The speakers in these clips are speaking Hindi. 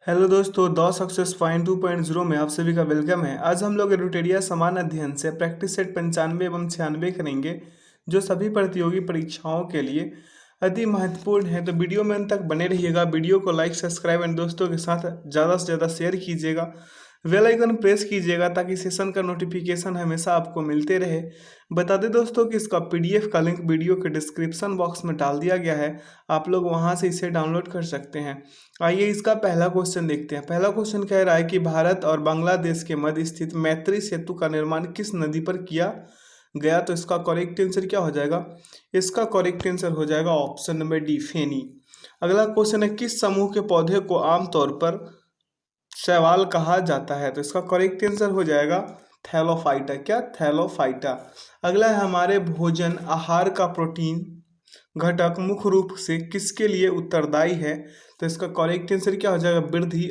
हेलो दोस्तों, द सक्सेस फाइंड 2.0 में आप सभी का वेलकम है। आज हम लोग एडुटेरिया समान अध्ययन से प्रैक्टिस सेट 95 एवं 96 करेंगे, जो सभी प्रतियोगी परीक्षाओं के लिए अति महत्वपूर्ण है। तो वीडियो में अंत तक बने रहिएगा। वीडियो को लाइक, सब्सक्राइब एंड दोस्तों के साथ ज़्यादा से ज़्यादा शेयर कीजिएगा। बेल आइकन प्रेस कीजिएगा ताकि सेशन का नोटिफिकेशन हमेशा आपको मिलते रहे। बता दें दोस्तों कि इसका पीडीएफ का लिंक वीडियो के डिस्क्रिप्शन बॉक्स में डाल दिया गया है, आप लोग वहां से इसे डाउनलोड कर सकते हैं। आइए इसका पहला क्वेश्चन देखते हैं। पहला क्वेश्चन कह रहा है कि भारत और बांग्लादेश के मध्य स्थित मैत्री सेतु का निर्माण किस नदी पर किया गया? तो इसका करेक्ट आंसर क्या हो जाएगा? इसका करेक्ट आंसर हो जाएगा ऑप्शन नंबर डी, फेनी। अगला क्वेश्चन है, किस समूह के पौधे को आमतौर पर शैवाल कहा जाता है? तो इसका करेक्ट आंसर हो जाएगा थैलोफाइटा। क्या? थैलोफाइटा। अगला है, हमारे भोजन आहार का प्रोटीन घटक मुख्य रूप से किसके लिए उत्तरदायी है? तो इसका करेक्ट आंसर क्या हो जाएगा? वृद्धि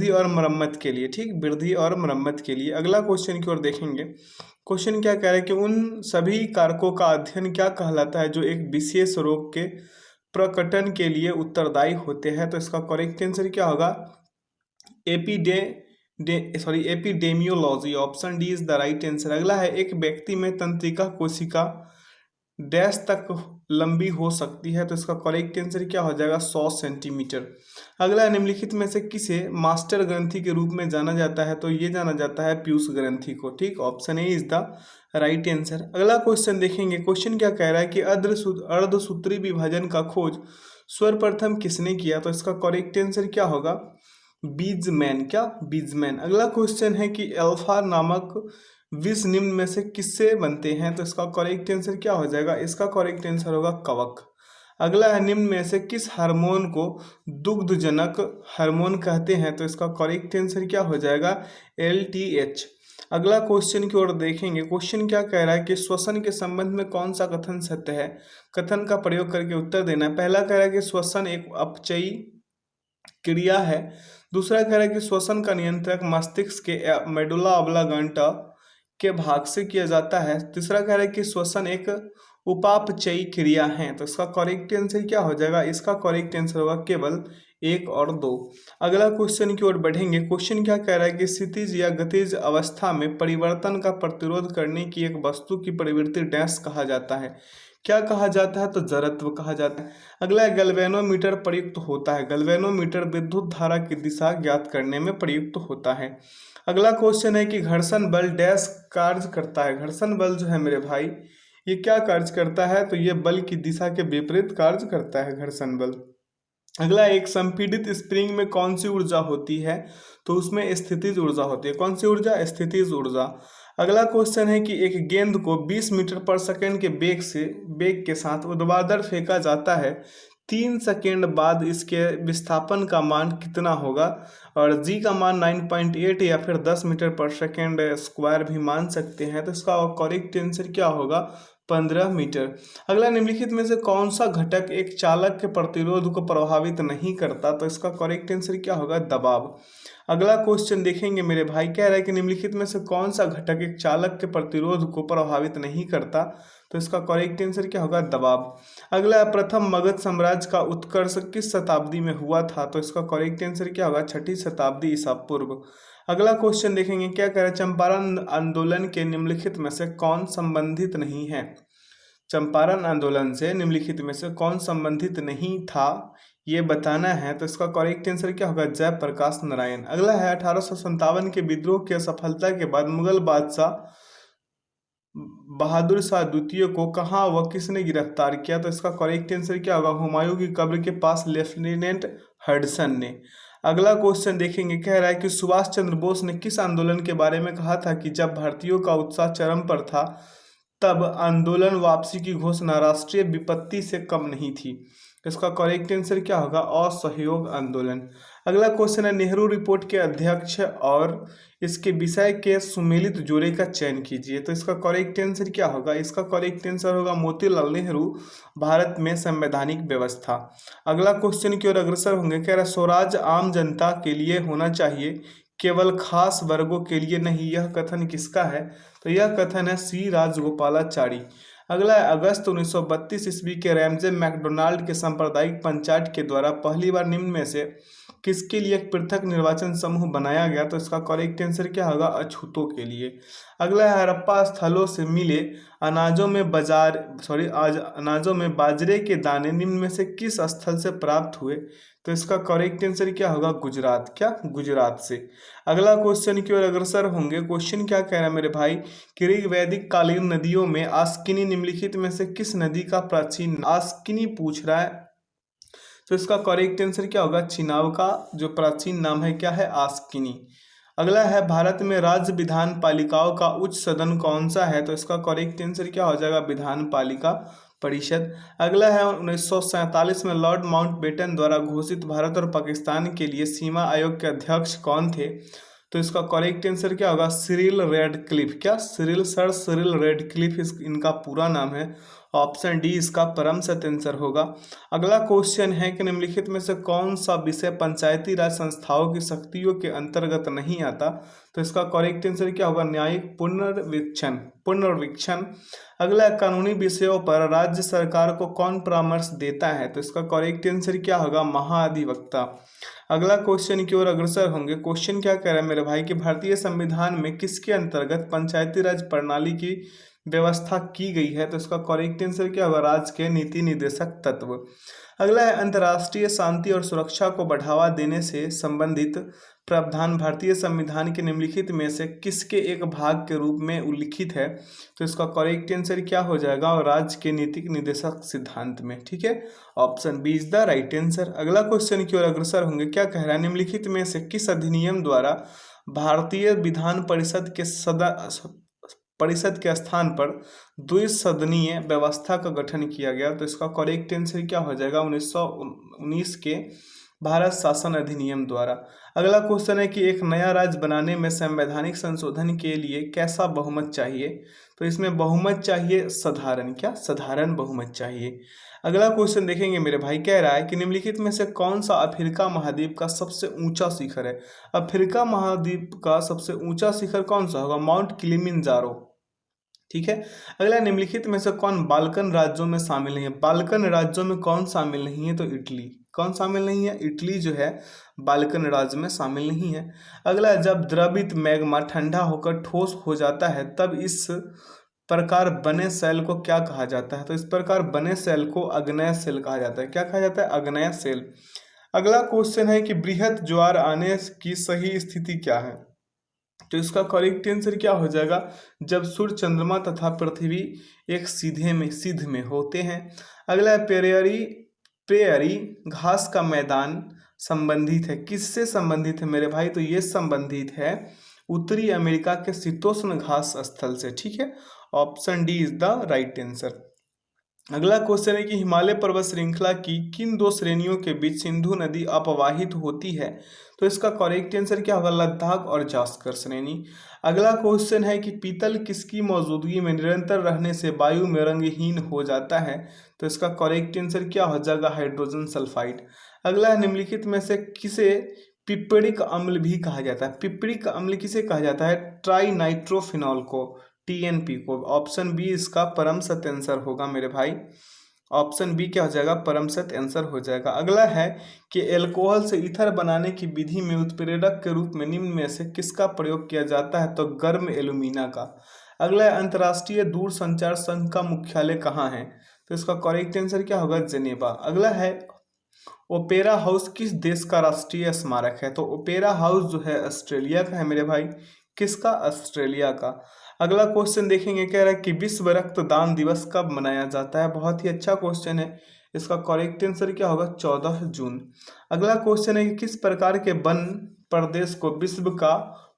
और मरम्मत के लिए। ठीक, वृद्धि और मरम्मत के लिए। अगला क्वेश्चन की ओर देखेंगे। क्वेश्चन क्या कह रहा है कि उन सभी कारकों का अध्ययन क्या कहलाता है जो एक विशेष रोग के प्रकटन के लिए उत्तरदायी होते हैं? तो इसका करेक्ट आंसर क्या होगा? Epidemiology. Option D is the right answer. अगला है, एक व्यक्ति में तंत्रिका कोशिका डैश तक लंबी हो सकती है? तो इसका करेक्ट आंसर क्या हो जाएगा? 100 सेंटीमीटर। अगला, निम्नलिखित में से किसे मास्टर ग्रंथि के रूप में जाना जाता है? तो ये जाना जाता है पीयूष ग्रंथि को। ठीक, option A is the right answer. अगला क्वेश्चन देखेंगे। क्वेश्चन क्या कह रहा है कि अर्धसूत्री विभाजन का खोज सर्वप्रथम किसने किया? तो इसका करेक्ट आंसर क्या होगा? बीजमैन। क्या? बीजमैन। अगला क्वेश्चन है कि अल्फा नामक विष निम्न में से किससे बनते हैं? तो इसका करेक्ट आंसर क्या हो जाएगा? इसका करेक्ट आंसर होगा कवक। अगला है, निम्न में से किस हार्मोन को दुग्धजनक हार्मोन कहते हैं? तो इसका करेक्ट आंसर क्या हो जाएगा? LTH। अगला क्वेश्चन की ओर देखेंगे। क्वेश्चन क्या कह रहा है कि श्वसन के संबंध में कौन सा कथन सत्य है? कथन का प्रयोग करके उत्तर देना है। पहला कह रहा है कि श्वसन एक अपचयी क्रिया है। दूसरा कह रहा है कि श्वसन का नियंत्रक मस्तिष्क के मेडुला ऑब्लांगेटा के भाग से किया जाता है। तीसरा कह रहा है कि श्वसन एक उपापचयी क्रिया है। तो इसका करेक्ट आंसर क्या हो जाएगा? इसका करेक्ट आंसर होगा केवल 1 और 2। अगला क्वेश्चन की ओर बढ़ेंगे। क्वेश्चन क्या कह रहा है कि क्षितिज या गतिज अवस्था में परिवर्तन का प्रतिरोध करने की एक वस्तु की प्रवृत्ति डैश कहा जाता है? क्या कहा जाता है? तो जड़त्व कहा जाता है। अगला, गैल्वेनोमीटर प्रयुक्त होता है। गैल्वेनोमीटर विद्युत धारा की दिशा ज्ञात करने में प्रयुक्त होता है। अगला क्वेश्चन है कि घर्षण बल डैश कार्य करता है? घर्षण बल जो है मेरे भाई, ये क्या कार्य करता है? तो ये बल की दिशा के विपरीत कार्य करता है घर्षण बल। अगला, एक संपीड़ित स्प्रिंग में कौन सी ऊर्जा होती है? तो उसमें स्थितिज ऊर्जा होती है। कौन सी ऊर्जा? स्थितिज ऊर्जा। अगला क्वेश्चन है कि एक गेंद को 20 मीटर पर सेकंड के वेग के साथ ऊर्ध्वाधर फेंका जाता है। 3 सेकेंड बाद इसके विस्थापन का मान कितना होगा? और जी का मान 9.8 या फिर 10 मीटर पर सेकेंड स्क्वायर भी मान सकते हैं। तो इसका करेक्ट आंसर क्या होगा? 15 मीटर। अगला, निम्नलिखित में से कौन सा घटक एक चालक के प्रतिरोध को प्रभावित नहीं करता? तो इसका करेक्ट आंसर क्या होगा? दबाव। अगला क्वेश्चन देखेंगे मेरे भाई। कह रहा है कि निम्नलिखित में से कौन सा घटक एक चालक के प्रतिरोध को प्रभावित नहीं करता? तो इसका करेक्ट आंसर क्या होगा? दबाव। अगला, प्रथम मगध साम्राज्य का उत्कर्ष किस शताब्दी में हुआ था? तो इसका करेक्ट आंसर क्या होगा? 6ठी शताब्दी ईसा पूर्व। अगला क्वेश्चन देखेंगे। क्या कह रहा है? चंपारण आंदोलन के निम्नलिखित में से कौन संबंधित नहीं है? चंपारण आंदोलन से निम्नलिखित में से कौन संबंधित नहीं था, ये बताना है। तो इसका करेक्ट आंसर क्या होगा? जयप्रकाश नारायण। अगला है, 1857 के विद्रोह की असफलता के बाद मुगल बादशाह बहादुर शाह द्वितीय को कहाँ व किसने गिरफ्तार किया? तो इसका करेक्ट आंसर क्या होगा? हुमायूं की कब्र के पास लेफ्टिनेंट हडसन ने। अगला क्वेश्चन देखेंगे। कह रहा है कि सुभाष चंद्र बोस ने किस आंदोलन के बारे में कहा था कि जब भारतीयों का उत्साह चरम पर था तब आंदोलन वापसी की घोषणा राष्ट्रीय विपत्ति से कम नहीं थी? इसका करेक्ट आंसर क्या होगा? असहयोग आंदोलन। अगला क्वेश्चन है, नेहरू रिपोर्ट के अध्यक्ष और इसके विषय के सुमेलित जोड़े का चयन कीजिए। तो इसका करेक्ट आंसर क्या होगा? इसका करेक्ट आंसर होगा मोतीलाल नेहरू, भारत में संवैधानिक व्यवस्था। अगला क्वेश्चन की ओर अग्रसर होंगे। कह रहा है, स्वराज आम जनता के लिए होना चाहिए, केवल खास वर्गों के लिए नहीं। यह कथन किसका है? तो यह कथन है सी राजगोपालाचारी। अगला है अगस्त 1932 ईस्वी के रैमजे मैकडोनाल्ड के सांप्रदायिक पंचायत के द्वारा पहली बार निम्न में से किसके लिए एक पृथक निर्वाचन समूह बनाया गया? तो इसका करेक्ट आंसर क्या होगा? अछूतों के लिए। अगला है हड़प्पा स्थलों से मिले अनाजों में बाजरे के दाने निम्न में से किस स्थल से प्राप्त हुए? तो इसका करेक्ट आंसर क्या होगा? गुजरात। क्या? गुजरात से। अगला क्वेश्चन की ओर अग्रसर होंगे। क्वेश्चन क्या कह रहा है मेरे भाई कि वैदिक कालीन नदियों में आस्किनी निम्नलिखित में से किस नदी का प्राचीन आस्किनी पूछ रहा है? तो इसका करेक्ट आंसर क्या होगा? चिनाब का जो प्राचीन नाम है क्या है? आस्किनी। अगला है भारत में राज्य विधान पालिकाओं का उच्च सदन कौन सा है? तो इसका करेक्ट आंसर क्या हो जाएगा? विधान पालिका परिषद। अगला है 1947 में लॉर्ड माउंटबेटन द्वारा घोषित भारत और पाकिस्तान के लिए सीमा आयोग के अध्यक्ष कौन थे? तो इसका करेक्ट आंसर क्या होगा? Cyril Radcliffe. क्या? सिरिल रेडक्लिफ इनका पूरा नाम है। ऑप्शन डी इसका परम सत्य आंसर होगा। अगला क्वेश्चन है कि निम्नलिखित में से कौन सा विषय पंचायती राज संस्थाओं की शक्तियों के अंतर्गत नहीं आता? तो इसका करेक्ट आंसर क्या होगा? न्यायिक पुनर्वीक्षण। अगला कानूनी विषयों पर राज्य सरकार को कौन परामर्श देता है? तो इसका करेक्ट आंसर क्या होगा? महाधिवक्ता। अगला क्वेश्चन की ओर अग्रसर होंगे। क्वेश्चन क्या कह रहा है मेरे भाई कि भारतीय संविधान में किसके अंतर्गत पंचायती राज प्रणाली की व्यवस्था की गई है? तो इसका करेक्ट आंसर क्या होगा? राज्य के नीति निर्देशक तत्व। अगला है अंतर्राष्ट्रीय शांति और सुरक्षा को बढ़ावा देने से संबंधित प्रावधान भारतीय संविधान के निम्नलिखित में से किसके एक भाग के रूप में उल्लिखित है? तो इसका करेक्ट आंसर क्या हो जाएगा? और राज्य के नीतिक निर्देशक सिद्धांत में। ठीक है, option B is the right answer. अगला क्वेश्चन की ओर अग्रसर होंगे। क्या कह रहा है निम्नलिखित में से किस अधिनियम द्वारा भारतीय विधान परिषद के स्थान पर द्विसदनीय व्यवस्था का गठन किया गया? तो इसका करेक्ट आंसर क्या हो जाएगा? 1919 के भारत शासन अधिनियम द्वारा। अगला क्वेश्चन है कि एक नया राज्य बनाने में संवैधानिक संशोधन के लिए कैसा बहुमत चाहिए? तो इसमें बहुमत चाहिए साधारण। क्या? साधारण बहुमत चाहिए। अगला क्वेश्चन देखेंगे मेरे भाई, कह रहा है कि निम्नलिखित में से कौन सा अफ्रीका महाद्वीप का सबसे ऊंचा शिखर है? अफ्रीका महाद्वीप का सबसे ऊंचा शिखर कौन सा होगा? Mount Kilimanjaro. ठीक है। अगला निम्नलिखित में से कौन बाल्कन राज्यों में शामिल नहीं है? बाल्कन राज्यों में कौन शामिल नहीं है? तो इटली। कौन शामिल नहीं है? इटली जो है बाल्कन राज्य में शामिल नहीं है। अगला, जब द्रवित मैग्मा ठंडा होकर ठोस हो जाता है तब इस प्रकार बने सेल को क्या कहा जाता है? तो इस प्रकार बने सेल को अग्नेय सेल कहा जाता है। क्या कहा जाता है? अग्नेय सेल। अगला क्वेश्चन है कि बृहत ज्वार आने की सही स्थिति क्या है? तो इसका करेक्ट आंसर क्या हो जाएगा? जब सूर्य, चंद्रमा तथा पृथ्वी एक सिद्ध में होते हैं। अगला प्रेयरी घास का मैदान संबंधित है, किससे संबंधित है मेरे भाई? तो ये संबंधित है उत्तरी अमेरिका के शीतोष्ण घास स्थल से। ठीक है, option D is the right answer. अगला क्वेश्चन है कि हिमालय पर्वत श्रृंखला की किन दो श्रेणियों के बीच सिंधु नदी अपवाहित होती है? तो इसका करेक्ट आंसर क्या होगा? लद्दाख और जास्कर श्रेणी। अगला क्वेश्चन है कि पीतल किसकी मौजूदगी में निरंतर रहने से वायु में रंगहीन हो जाता है? तो इसका करेक्ट आंसर क्या हो जाएगा? Hydrogen sulphide. अगला है निम्नलिखित में से किसे पिपरिक अम्ल भी कहा जाता है? पिपरिक अम्ल किसे कहा जाता है? ट्राई नाइट्रोफिनॉल को, टीएनपी को। ऑप्शन बी इसका परम सत्य आंसर होगा मेरे भाई। ऑप्शन बी क्या हो जाएगा? परम सत्य आंसर हो जाएगा। अगला है कि एल्कोहल से ईथर बनाने की विधि में उत्प्रेरक के रूप में निम्न में से किसका प्रयोग किया जाता है? तो गर्म एल्यूमिना का। अगला है अंतर्राष्ट्रीय दूरसंचार संघ का मुख्यालय कहाँ है? तो इसका करेक्ट आंसर क्या होगा? जेनेवा। अगला है ओपेरा हाउस किस देश का राष्ट्रीय स्मारक है? तो ओपेरा हाउस जो है ऑस्ट्रेलिया का है मेरे भाई। किसका? ऑस्ट्रेलिया का। अगला क्वेश्चन देखेंगे, कह रहा है कि विश्व रक्तदान दिवस कब मनाया जाता है? बहुत ही अच्छा क्वेश्चन है। इसका करेक्ट आंसर क्या होगा? 14 जून। अगला क्वेश्चन है कि किस प्रकार के वन प्रदेश को विश्व का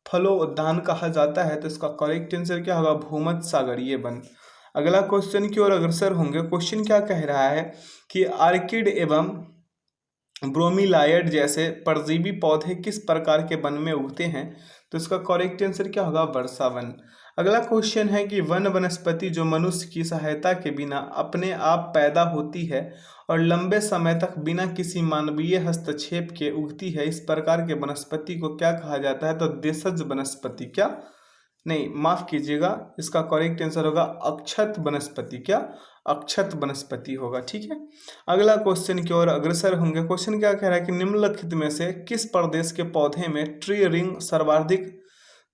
फलोद्यान कहा जाता है? तो इसका करेक्ट आंसर क्या होगा? भूमध्य सागरीय वन। अगला क्वेश्चन की ओर अग्रसर होंगे। क्वेश्चन क्या कह रहा है कि आर्किड एवं ब्रोमीलायड जैसे परजीवी पौधे किस प्रकार के वन में उगते हैं? तो इसका करेक्ट आंसर क्या होगा? वर्षा वन। अगला क्वेश्चन है कि वन वनस्पति जो मनुष्य की सहायता के बिना अपने आप पैदा होती है और लंबे समय तक बिना किसी मानवीय हस्तक्षेप के उगती है, इस प्रकार के वनस्पति को क्या कहा जाता है? तो देशज वनस्पति। क्या? नहीं, माफ कीजिएगा, इसका करेक्ट आंसर होगा अक्षत वनस्पति। क्या? अक्षत वनस्पति होगा। ठीक है, अगला क्वेश्चन की ओर अग्रसर होंगे। क्वेश्चन क्या कह रहा है कि निम्नलिखित में से किस प्रदेश के पौधे में ट्री रिंग सर्वाधिक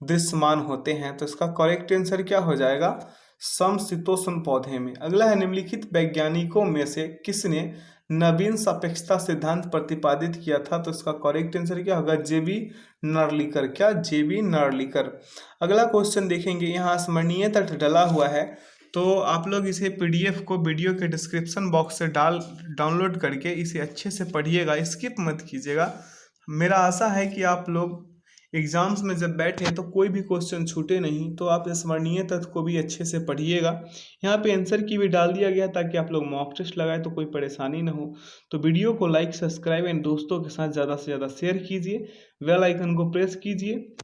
दृश्यमान होते हैं? तो इसका करेक्ट आंसर क्या हो जाएगा? समशीतोष्ण पौधे में। अगला है निम्नलिखित वैज्ञानिकों में से किसने नवीन सापेक्षता सिद्धांत प्रतिपादित किया था? तो इसका करेक्ट आंसर क्या होगा? जेबी नार्लिकर। क्या? जेबी नार्लिकर। अगला क्वेश्चन देखेंगे, यहाँ स्मरणीय तट डला हुआ है, तो आप लोग इसे पीडीएफ को वीडियो के डिस्क्रिप्शन बॉक्स से डाउनलोड करके इसे अच्छे से पढ़िएगा, स्किप मत कीजिएगा। मेरा आशा है कि आप लोग एग्जाम्स में जब बैठे तो कोई भी क्वेश्चन छूटे नहीं, तो आप स्मरणीय तत्व को भी अच्छे से पढ़िएगा। यहाँ पे आंसर की भी डाल दिया गया ताकि आप लोग मॉक टेस्ट लगाए तो कोई परेशानी ना हो। तो वीडियो को लाइक, सब्सक्राइब एंड दोस्तों के साथ ज़्यादा से ज़्यादा शेयर कीजिए, बेल आइकन को प्रेस कीजिए।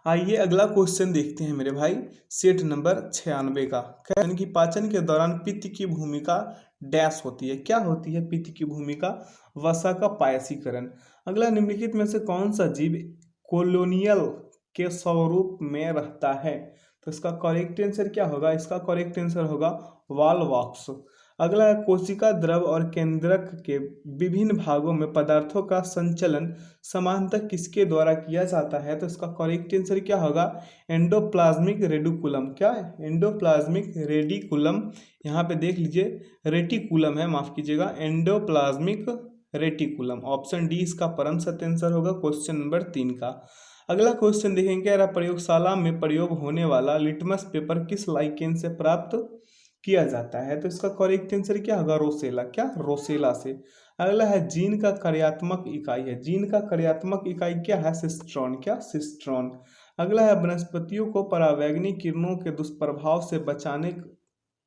आइए अगला क्वेश्चन देखते हैं मेरे भाई, सेट नंबर 96 का। कहते कि पाचन के दौरान पित्त की भूमिका डैश होती है। क्या होती है पित्त की भूमिका? वसा का पायसीकरण। अगला, निम्नलिखित में से कौन सा जीव कोलोनियल के स्वरूप में रहता है? तो इसका करेक्ट आंसर क्या होगा? इसका करेक्ट आंसर होगा वॉलवॉक्स। अगला है, कोशिका द्रव और केंद्रक के विभिन्न भागों में पदार्थों का संचलन समानतः किसके द्वारा किया जाता है? तो इसका करेक्ट आंसर क्या होगा? Endoplasmic reticulum. क्या है? Endoplasmic reticulum. यहाँ पे देख लीजिए, रेटिकुलम है, माफ कीजिएगा, एंडोप्लाज्मिक रेटिकुलम। ऑप्शन डी इसका परम सत्य आंसर होगा क्वेश्चन नंबर 3 का। अगला क्वेश्चन देखेंगे, क्या रहा, प्रयोगशाला में प्रयोग होने वाला लिटमस पेपर किस लाइकेन से प्राप्त किया जाता है? तो इसका करेक्ट आंसर क्या होगा? रोसेला। क्या? रोसेला से। अगला है, जीन का कार्यात्मक इकाई है। जीन का कार्यात्मक इकाई क्या है? सिस्ट्रॉन। क्या? सिस्ट्रॉन। अगला है, वनस्पतियों को परावैंगनी किरणों के दुष्प्रभाव से बचाने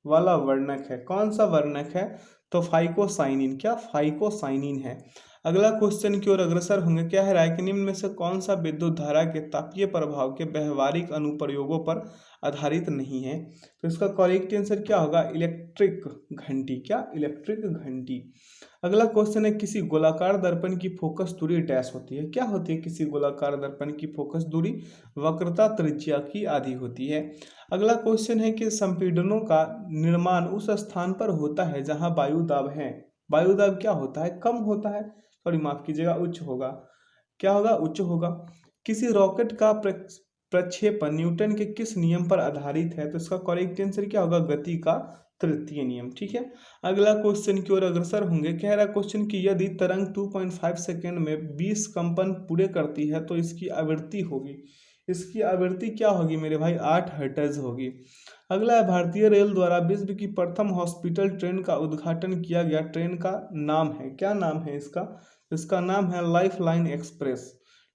वाला वर्णक है। कौन सा वर्णक है? तो फाइकोसाइनिन। क्या? फाइकोसाइनिन है। अगला क्वेश्चन की ओर अग्रसर होंगे। क्या है राय कि निम्न में से कौन सा विद्युत धारा के तापीय प्रभाव के व्यवहारिक अनुप्रयोगों पर आधारित नहीं है? तो इसका करेक्ट आंसर क्या होगा? इलेक्ट्रिक घंटी। क्या? इलेक्ट्रिक घंटी। अगला क्वेश्चन है, किसी गोलाकार दर्पण की फोकस दूरी डैश होती है। क्या होती है किसी गोलाकार दर्पण की फोकस दूरी? वक्रता त्रिज्या की आधी होती है। अगला क्वेश्चन है कि संपीड़नों का निर्माण उस स्थान पर होता है जहां वायु दाब है। वायु दाब क्या होता है? कम होता है, सॉरी माफ कीजिएगा, उच्च होगा। क्या होगा? उच्च होगा। किसी रॉकेट का प्रक्षेपण न्यूटन के किस नियम पर आधारित है? तो इसका करेक्ट आंसर क्या होगा? गति का तृतीय नियम। ठीक है, अगला क्वेश्चन की ओर अग्रसर होंगे। कह रहा क्वेश्चन कि यदि तरंग 2.5 सेकेंड में 20 कंपन पूरे करती है तो इसकी आवृत्ति होगी। इसकी आवृत्ति क्या होगी मेरे भाई? 8 हर्ट्ज होगी। अगला है, भारतीय रेल द्वारा विश्व की प्रथम हॉस्पिटल ट्रेन का उद्घाटन किया गया ट्रेन का नाम है। क्या नाम है इसका? इसका नाम है लाइफ लाइन एक्सप्रेस।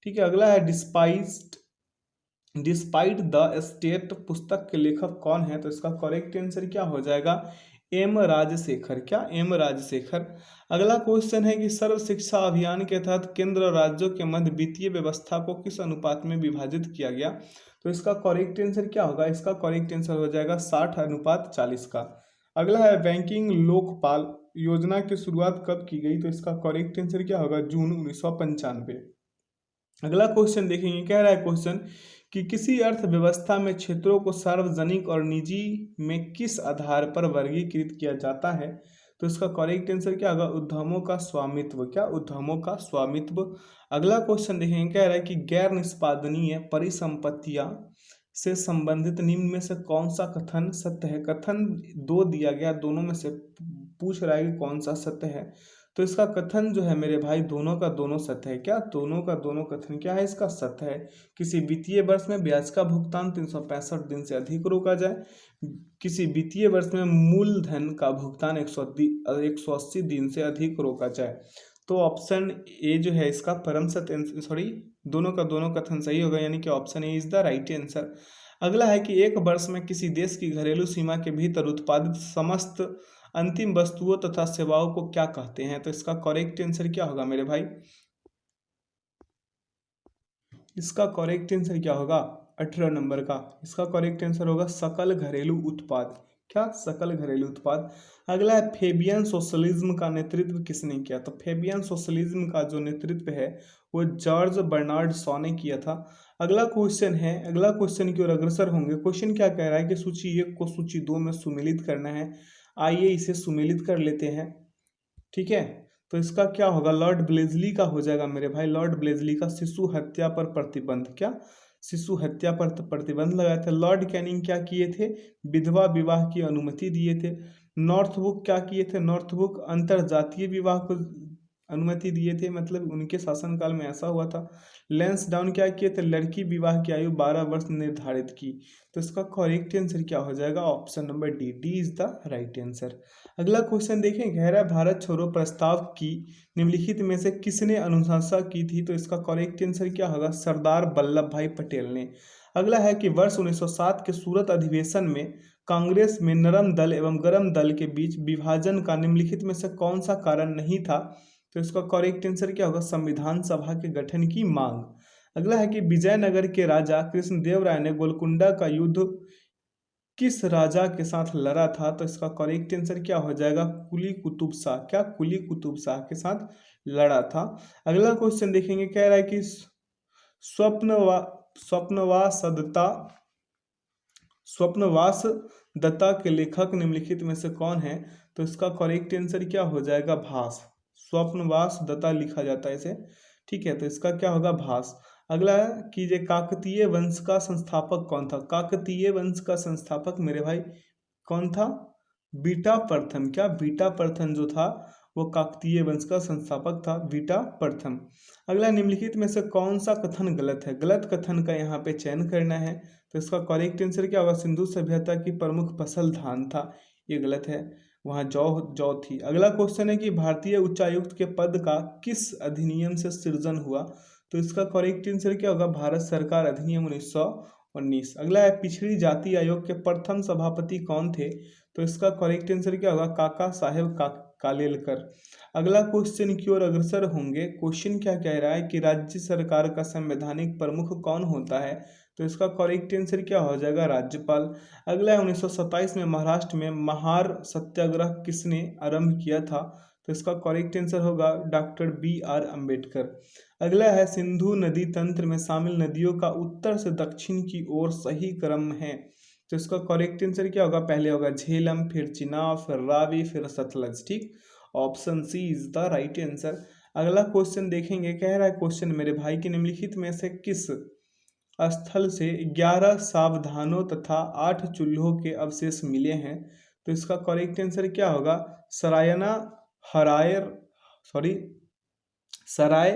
ठीक है, अगला है, डिस्पाइट द स्टेट पुस्तक के लेखक कौन है? तो इसका करेक्ट आंसर क्या हो जाएगा? एम राजशेखर। क्या? एम राजशेखर। अगला क्वेश्चन है कि सर्व शिक्षा अभियान के तहत केंद्र और राज्यों के मध्य वित्तीय व्यवस्था को किस अनुपात में विभाजित किया गया? तो इसका करेक्ट आंसर क्या होगा? इसका करेक्ट आंसर हो जाएगा 60:40 का। अगला है, बैंकिंग लोकपाल योजना की शुरुआत कब की गई? तो इसका करेक्ट आंसर क्या होगा? जून 1995। अगला क्वेश्चन देखेंगे। कह रहा है क्वेश्चन कि किसी अर्थव्यवस्था में क्षेत्रों को सार्वजनिक और निजी में किस आधार पर वर्गीकृत किया जाता है? तो इसका करेक्ट आंसर क्या होगा? उद्यमों का स्वामित्व। क्या? उद्यमों का स्वामित्व। अगला क्वेश्चन देखेंगे। कह रहा है कि गैर निष्पादनीय परिसंपत्तियां से संबंधित निम्न में से कौन सा कथन सत्य है? कथन दो दिया गया, दोनों में से पूछ रहा है कि कौन सा सत्य है। तो इसका कथन जो है मेरे भाई, दोनों का दोनों सत्य है। क्या? दोनों का दोनों कथन क्या है? इसका सत्य है। किसी वित्तीय वर्ष में ब्याज का भुगतान 365 दिन से अधिक रोका जाए। किसी वित्तीय वर्ष में मूलधन का भुगतान 180 दिन से अधिक रोका जाए। तो ऑप्शन ए जो है इसका परम सत्य, सॉरी, दोनों का दोनों कथन सही होगा, यानी कि option A is the right answer. अगला है कि एक वर्ष में किसी देश की घरेलू सीमा के भीतर उत्पादित समस्त अंतिम वस्तुओं तथा सेवाओं को क्या कहते हैं? तो इसका करेक्ट आंसर क्या होगा मेरे भाई? इसका करेक्ट आंसर क्या होगा? 18 नंबर का। इसका करेक्ट आंसर होगा सकल घरेलू उत्पाद। क्या? सकल घरेलू उत्पाद। अगला है, फेबियन सोशलिज्म का नेतृत्व किसने किया? तो फेबियन सोशलिज्म का जो नेतृत्व है वो जॉर्ज बर्नार्ड शॉ ने किया था। अगला क्वेश्चन है, अगला क्वेश्चन की ओर अग्रसर होंगे। क्वेश्चन क्या कह रहा है कि सूची 1 को सूची 2 में सुमेलित करना है। आइए इसे सुमेलित कर लेते हैं। ठीक है, तो इसका क्या होगा, लॉर्ड ब्लेजली का हो जाएगा मेरे भाई। लॉर्ड ब्लेजली का शिशु हत्या पर प्रतिबंध, क्या शिशु हत्या पर प्रतिबंध लगाया था। लॉर्ड कैनिंग क्या किए थे, विधवा विवाह की अनुमति दिए थे। नॉर्थबुक क्या किए थे, नॉर्थबुक अंतर जातीय विवाह को अनुमति दिए थे, मतलब उनके शासनकाल में ऐसा हुआ था। लैंसडाउन क्या किए थे, लड़की विवाह की आयु 12 वर्ष निर्धारित की। तो इसका करेक्ट आंसर क्या हो जाएगा, option number D, D is the right answer. अगला क्वेश्चन देखें, कह रहा है भारत छोड़ो प्रस्ताव की निम्नलिखित में से किसने अनुशंसा की थी। तो इसका करेक्ट आंसर क्या होगा, सरदार वल्लभ भाई पटेल ने। अगला है कि वर्ष 1907 के सूरत अधिवेशन में कांग्रेस में नरम दल एवं गरम दल के बीच विभाजन का निम्नलिखित में से कौन सा कारण नहीं था। तो इसका करेक्ट आंसर क्या होगा, संविधान सभा के गठन की मांग। अगला है कि विजयनगर के राजा कृष्णदेव राय ने गोलकुंडा का युद्ध किस राजा के साथ लड़ा था। तो इसका करेक्ट आंसर क्या हो जाएगा, कुली कुतुब शाह, क्या कुली कुतुब शाह के साथ लड़ा था। अगला क्वेश्चन देखेंगे, कह रहा है कि स्वप्नवासदत्ता स्वप्नवास दत्ता के लेखक निम्नलिखित में से कौन है। तो इसका करेक्ट आंसर क्या हो जाएगा, भास। स्वप्नवास दत्ता लिखा जाता है इसे। ठीक है, तो इसका क्या होगा, भास। अगला है कि ये काकतीय वंश का संस्थापक कौन था। काकतीय वंश का संस्थापक मेरे भाई कौन था, बीटा प्रथम, क्या बीटा प्रथम जो था वो काकतीय वंश का संस्थापक था, बीटा प्रथम। अगला, निम्नलिखित में से कौन सा कथन गलत है, गलत कथन का यहाँ पे चयन करना है। तो इसका करेक्ट आंसर क्या होगा, सिंधु सभ्यता की प्रमुख फसल धान था, ये गलत है, वहाँ जौ जौ थी। अगला क्वेश्चन है कि भारतीय उच्चायुक्त के पद का किस अधिनियम से सृजन हुआ। तो इसका करेक्ट आंसर क्या होगा, भारत सरकार अधिनियम 1919। अगला है, पिछड़ी जाति आयोग के प्रथम सभापति कौन थे। तो इसका करेक्ट आंसर क्या होगा, काका साहेब कालेलकर। अगला क्वेश्चन की ओर अग्रसर होंगे। क्वेश्चन क्या कह रहा है कि राज्य सरकार का संवैधानिक प्रमुख कौन होता है। तो इसका करेक्ट आंसर क्या हो जाएगा, राज्यपाल। अगला है, 1927 में महाराष्ट्र में महार सत्याग्रह किसने आरंभ किया था। तो इसका करेक्ट आंसर होगा डॉक्टर BR अम्बेडकर। अगला है, सिंधु नदी तंत्र में शामिल नदियों का उत्तर से दक्षिण की ओर सही क्रम है। तो इसका करेक्ट आंसर क्या होगा, पहले होगा झेलम, फिर चिनाब, फिर रावी, फिर सतलज। ठीक, option C is the right answer. अगला क्वेश्चन देखेंगे, कह रहा है क्वेश्चन, मेरे भाई की निम्नलिखित में से किस स्थल से 11 सावधानों तथा 8 चूल्हों के अवशेष मिले हैं। तो इसका करेक्ट आंसर क्या होगा, सरायना हरायर सॉरी सराय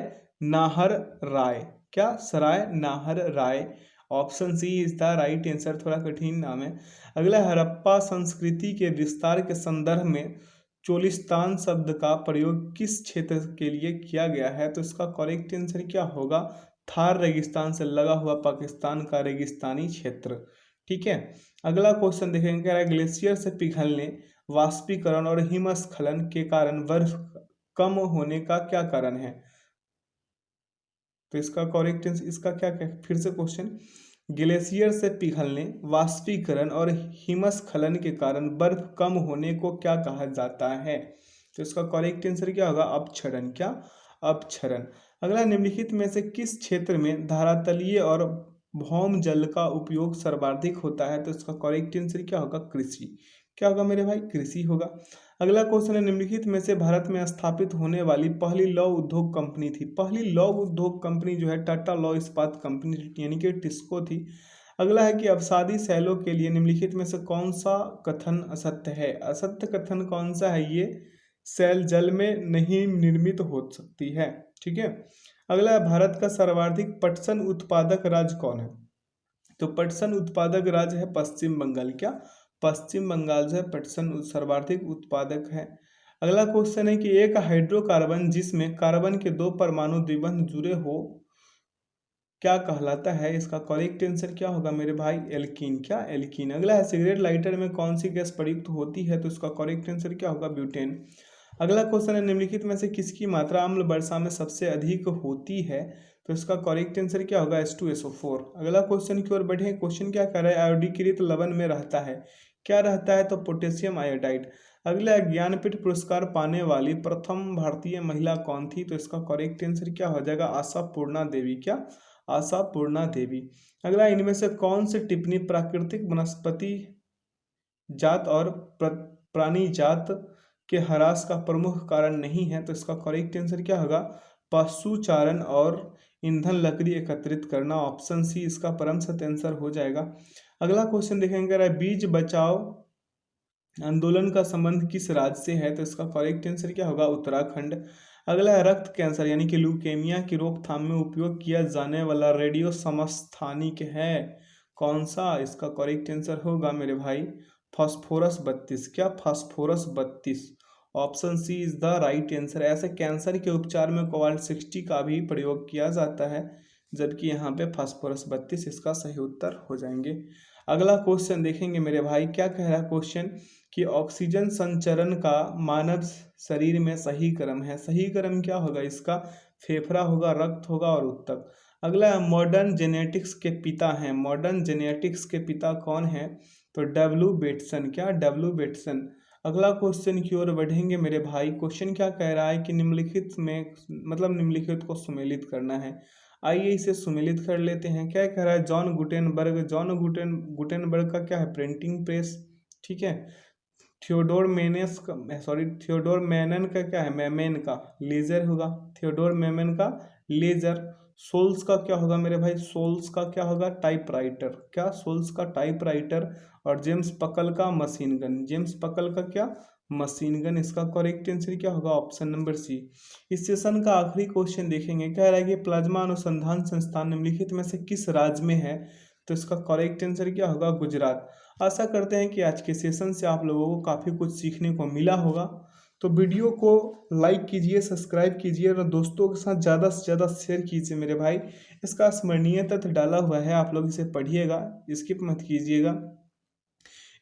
नाहर राय, क्या Sarai Nahar Rai. Option C is the right answer, थोड़ा कठिन नाम है। अगला, हड़प्पा संस्कृति के विस्तार के संदर्भ में चोलिस्तान शब्द का प्रयोग किस क्षेत्र के लिए किया गया है। तो इसका करेक्ट आंसर क्या होगा, थार रेगिस्तान से लगा हुआ पाकिस्तान का रेगिस्तानी क्षेत्र। ठीक है, अगला क्वेश्चन देखेंगे, कह रहा है ग्लेशियर से पिघलने, वाष्पीकरण और हिमस्खलन के कारण बर्फ कम होने का क्या कारण है। तो इसका करेक्ट आंसर, इसका क्या फिर से क्वेश्चन, ग्लेशियर से पिघलने, वाष्पीकरण और हिमस्खलन के कारण बर्फ कम होने को क्या कहा जाता है। तो इसका करेक्ट आंसर क्या होगा, अपक्षरण, क्या अपक्षरण। अगला, निम्नलिखित में से किस क्षेत्र में धरातलीय और भौम जल का उपयोग सर्वाधिक होता है। तो इसका करेक्ट आंसर क्या होगा, कृषि, क्या होगा मेरे भाई, कृषि होगा। अगला क्वेश्चन है, निम्नलिखित में से भारत में स्थापित होने वाली पहली लौह उद्योग कंपनी थी। पहली लौह उद्योग कंपनी जो है टाटा लौह इस्पात कंपनी यानी कि टिस्को थी। अगला है कि अवसादी शैलों के लिए निम्नलिखित में से कौन सा कथन असत्य है। असत्य कथन कौन सा है, ये शैल जल में नहीं निर्मित हो सकती है। ठीक है, अगला है, भारत का सर्वाधिक पटसन उत्पादक राज्य कौन है। तो पटसन उत्पादक राज्य है पश्चिम बंगाल, क्या पश्चिम बंगाल जो है पटसन सर्वाधिक उत्पादक है। अगला क्वेश्चन है कि एक हाइड्रोकार्बन जिसमें कार्बन के 2 परमाणु द्विबंध जुड़े हो क्या कहलाता है। इसका करेक्ट आंसर क्या होगा मेरे भाई, एल्कीन, क्या एल्कीन। अगला है, सिगरेट लाइटर में कौन सी गैस प्रयुक्त होती है। तो इसका करेक्ट आंसर क्या होगा, ब्यूटेन। अगला क्वेश्चन है, निम्नलिखित में से किसकी मात्रा अम्ल वर्षा में सबसे अधिक होती है। तो इसका करेक्ट आंसर क्या होगा, H2SO4। अगला क्वेश्चन की ओर बढ़े। क्वेश्चन क्या कर रहा है, आयोडीकृत लवण में रहता है, क्या रहता है। तो पोटेशियम आयोडाइड। अगला, ज्ञानपीठ पुरस्कार पाने वाली प्रथम भारतीय महिला कौन थी। तो इसका करेक्ट आंसर क्या हो जाएगा, आशा पूर्णा देवी, क्या आशापूर्णा देवी। अगला, इनमें से कौन सी टिप्पणी प्राकृतिक वनस्पति जात और प्राणी जात के ह्रास का प्रमुख कारण नहीं है? तो इसका करेक्ट आंसर क्या होगा? पशुचारण और ईंधन लकड़ी एकत्रित करना, ऑप्शन सी इसका परम सत्य आंसर हो जाएगा। अगला क्वेश्चन देखेंगे, बीज बचाओ आंदोलन का संबंध किस राज्य से है? तो इसका करेक्ट आंसर क्या होगा? उत्तराखंड। अगला है, रक्त कैंसर यानी कि ल्यूकेमिया की रोकथाम में उपयोग किया जाने वाला रेडियो समस्थानिक है कौन सा? इसका करेक्ट आंसर होगा मेरे भाई फास्फोरस 32। क्या? Phosphorus 32। Option C is the right answer. ऐसे कैंसर के उपचार में कोबाल्ट 60 का भी प्रयोग किया जाता है, जबकि यहाँ पे फास्फोरस 32 इसका सही उत्तर हो जाएंगे। अगला क्वेश्चन देखेंगे मेरे भाई, क्या कह रहा है क्वेश्चन कि ऑक्सीजन संचरण का मानव शरीर में सही क्रम है। सही क्रम क्या होगा इसका? फेफड़ा होगा, रक्त होगा और उत्तक। अगला है, मॉडर्न जेनेटिक्स के पिता हैं। मॉडर्न जेनेटिक्स के पिता कौन है? तो डब्ल्यू बेटसन। क्या? W Bateson. अगला क्वेश्चन की ओर बढ़ेंगे मेरे भाई। क्वेश्चन क्या कह रहा है कि निम्नलिखित में मतलब निम्नलिखित को सुमेलित करना है। आइए इसे सुमेलित कर लेते हैं। क्या कह रहा है? John Gutenberg. जॉन गुटेनबर्ग का क्या है? Printing press. ठीक है। थियोडोर मैनन का क्या है? मेमन का लेजर होगा। थियोडोर मेमन का लेजर। सोल्स का क्या होगा मेरे भाई? सोल्स का क्या होगा? टाइपराइटर। क्या? सोल्स का टाइपराइटर। और जेम्स पकल का मशीन गन। जेम्स पकल का क्या? Machine gun. इसका करेक्ट आंसर क्या होगा? Option number C. इस सेशन का आखिरी क्वेश्चन देखेंगे। कह रहा है कि प्लाज्मा अनुसंधान संस्थान निम्नलिखित में से किस राज्य में है? तो इसका करेक्ट आंसर क्या होगा? गुजरात। आशा करते हैं कि आज के सेशन से आप लोगों को काफ़ी कुछ सीखने को मिला होगा। तो वीडियो को लाइक कीजिए, सब्सक्राइब कीजिए और दोस्तों के साथ ज़्यादा से ज़्यादा शेयर कीजिए मेरे भाई। इसका स्मरणीय तथ्य डाला हुआ है, आप लोग इसे पढ़िएगा, स्किप मत कीजिएगा।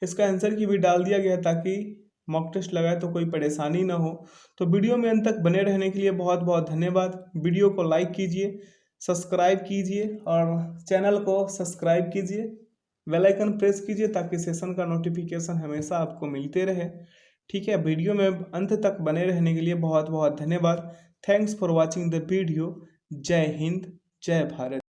इसका आंसर की भी डाल दिया गया ताकि मॉक टेस्ट लगाए तो कोई परेशानी ना हो। तो वीडियो में अंत तक बने रहने के लिए बहुत बहुत धन्यवाद। वीडियो को लाइक कीजिए, सब्सक्राइब कीजिए और चैनल को सब्सक्राइब कीजिए, बेल आइकन प्रेस कीजिए ताकि सेशन का नोटिफिकेशन हमेशा आपको मिलते रहे। ठीक है। वीडियो में अंत तक बने रहने के लिए बहुत बहुत धन्यवाद। Thanks for watching the video. जय हिंद, जय भारत।